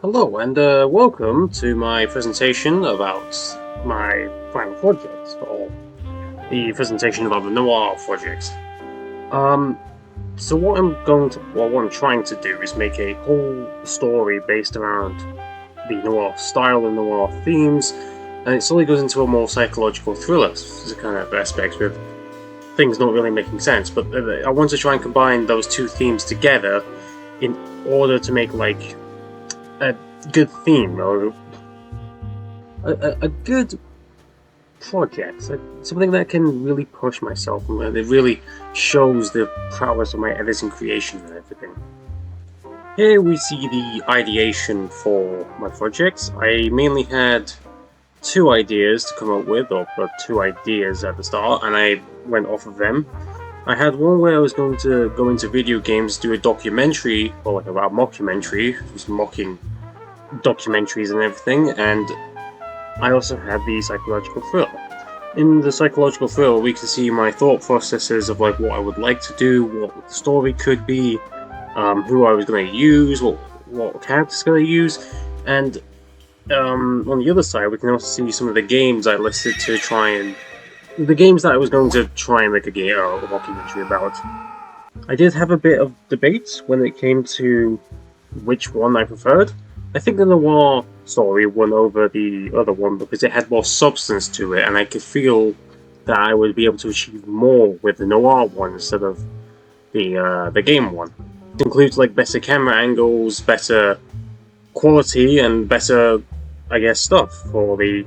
Hello and welcome to my presentation about my final project, or the presentation about the Noire project. So what I'm trying to do is make a whole story based around the Noire style and Noire themes, and it slowly goes into a more psychological thriller kind of aspect with things not really making sense. But I want to try and combine those two themes together in order to make like a good theme or a good project, something that can really push myself and it really shows the prowess of my editing creation and everything. Here we see the ideation for my projects. I mainly had two ideas to come up with, or two ideas at the start, and I went off of them. I had one where I was going to go into video games, do a documentary, or like a mockumentary, just mocking documentaries and everything, and I also had the psychological thriller. In the psychological thriller, we can see my thought processes of like what I would like to do, what the story could be, who I was going to use, what characters going to use, and on the other side, we can also see some of the games I listed to try and the games that I was going to try and make a documentary about. I did have a bit of debate when it came to which one I preferred. I think the Noire story won over the other one because it had more substance to it, and I could feel that I would be able to achieve more with the Noire one instead of the game one. It includes like better camera angles, better quality, and better, I guess, stuff for the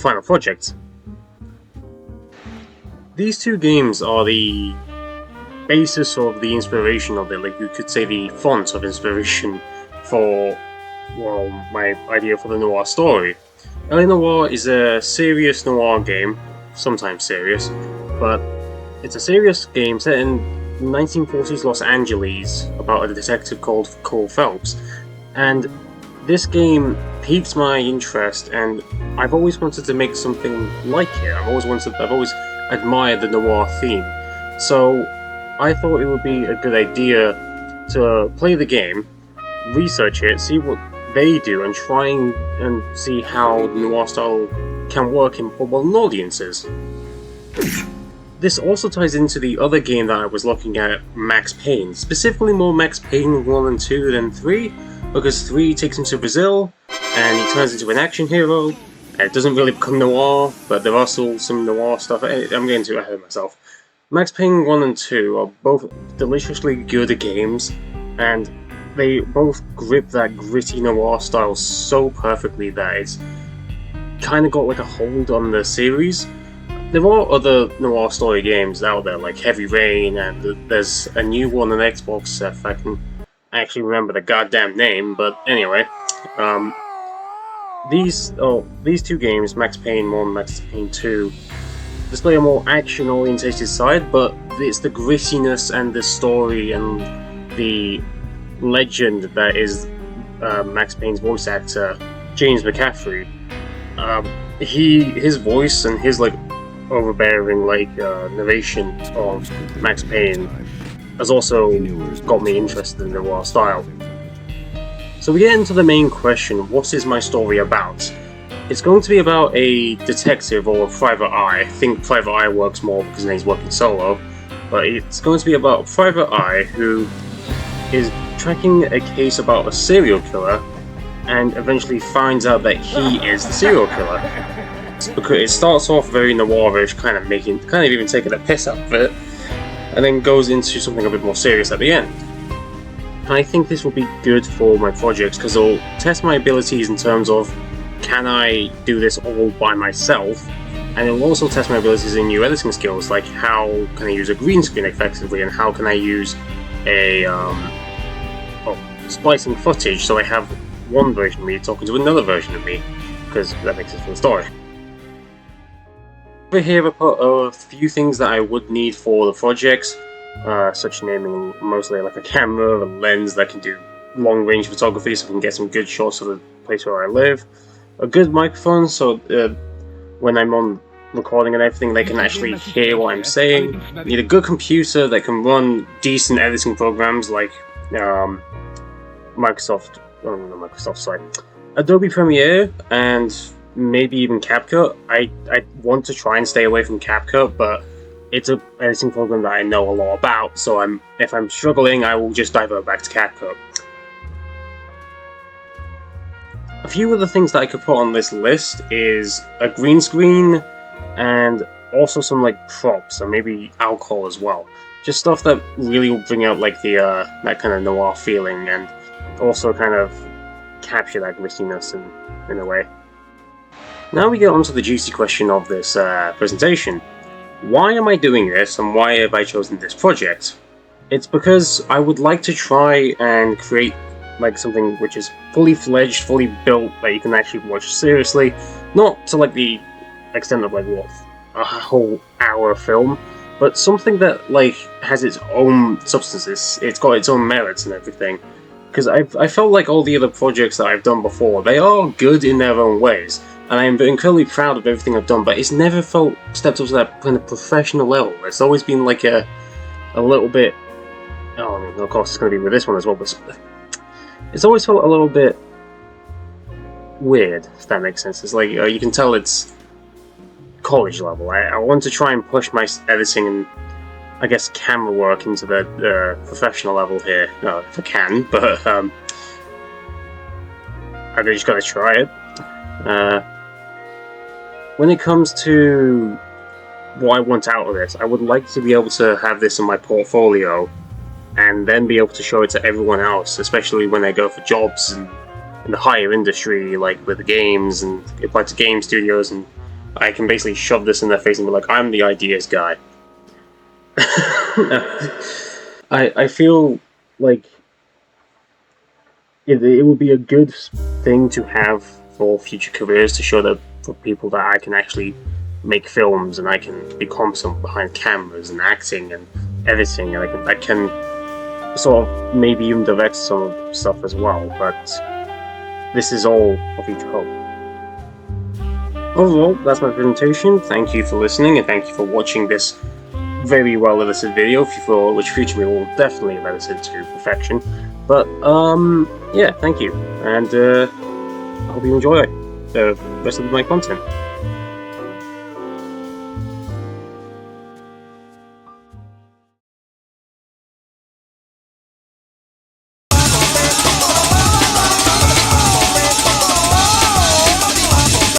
final project. These two games are the basis of the inspiration of it, like you could say the font of inspiration for my idea for the Noire story. LA Noire is a serious noir game, sometimes serious, but it's a serious game set in 1940s Los Angeles about a detective called Cole Phelps, and this game piqued my interest, and I've always wanted to make something like it. I've always admired the noir theme, so I thought it would be a good idea to play the game, research it, see what they do, and try and see how noir style can work for modern audiences. This also ties into the other game that I was looking at, Max Payne, specifically more Max Payne 1 and 2 than 3, because 3 takes him to Brazil, and he turns into an action hero, and it doesn't really become noir, but there are still some noir stuff. I'm getting too ahead of myself. Max Payne 1 and 2 are both deliciously good games, and they both grip that gritty noir style so perfectly that it's kind of got like a hold on the series. There are other noir story games out there like Heavy Rain, and there's a new one on Xbox if I can actually remember the goddamn name, but anyway. These two games, Max Payne 1, Max Payne 2, display a more action-orientated side, but it's the grittiness and the story and the legend that is Max Payne's voice actor, James McCaffrey. His voice and his like overbearing narration of Max Payne has also got me interested in the noir style. So we get into the main question: what is my story about? It's going to be about a detective or a private eye. I think private eye works more because he's working solo, but it's going to be about a private eye who is tracking a case about a serial killer and eventually finds out that he is the serial killer. Because it starts off very noirish, kind of even taking a piss out of it, and then goes into something a bit more serious at the end. And I think this will be good for my projects because it'll test my abilities in terms of can I do this all by myself, and it'll also test my abilities in new editing skills, like how can I use a green screen effectively, and how can I use a splicing footage so I have one version of me talking to another version of me, because that makes sense for the story. Over here I put a few things that I would need for the projects, such naming mostly like a camera, a lens that can do long range photography so I can get some good shots of the place where I live, a good microphone so when I'm on recording and everything they can actually hear what I'm saying, need a good computer that can run decent editing programs like Microsoft not Microsoft, sorry, Adobe Premiere and maybe even CapCut. I want to try and stay away from CapCut, but it's a editing program that I know a lot about, so if I'm struggling, I will just divert back to CapCut. A few of the things that I could put on this list is a green screen and also some like props, and maybe alcohol as well. Just stuff that really will bring out like the that kind of noir feeling, and also kind of capture that grittiness in a way. Now we get onto the juicy question of this presentation. Why am I doing this, and why have I chosen this project? It's because I would like to try and create like something which is fully fledged, fully built, that you can actually watch seriously, not to like the extent of like what, a whole hour film, but something that like has its own substances. It's got its own merits and everything. Because I felt like all the other projects that I've done before, they are good in their own ways, and I'm incredibly proud of everything I've done, but it's never felt stepped up to that kind of professional level. It's always been like a little bit, oh, I mean, of course it's going to be with this one as well, but it's always felt a little bit weird, if that makes sense. It's like, you can tell it's college level. I want to try and push my editing and, I guess, camera work into the professional level here, if I can, but I just gotta try it. When it comes to what I want out of this, I would like to be able to have this in my portfolio and then be able to show it to everyone else, especially when they go for jobs in the higher industry, like with the games, and apply to game studios, and I can basically shove this in their face and be like, I'm the ideas guy. I feel like it would be a good thing to have for future careers, to show that for people that I can actually make films and I can be competent behind cameras and acting and editing, and I can sort of maybe even direct some of the stuff as well, but this is all for future hope. Overall, that's my presentation. Thank you for listening, and thank you for watching this very well edited video, which future me will definitely have edited to perfection. But yeah, thank you, and I hope you enjoy the rest of my content.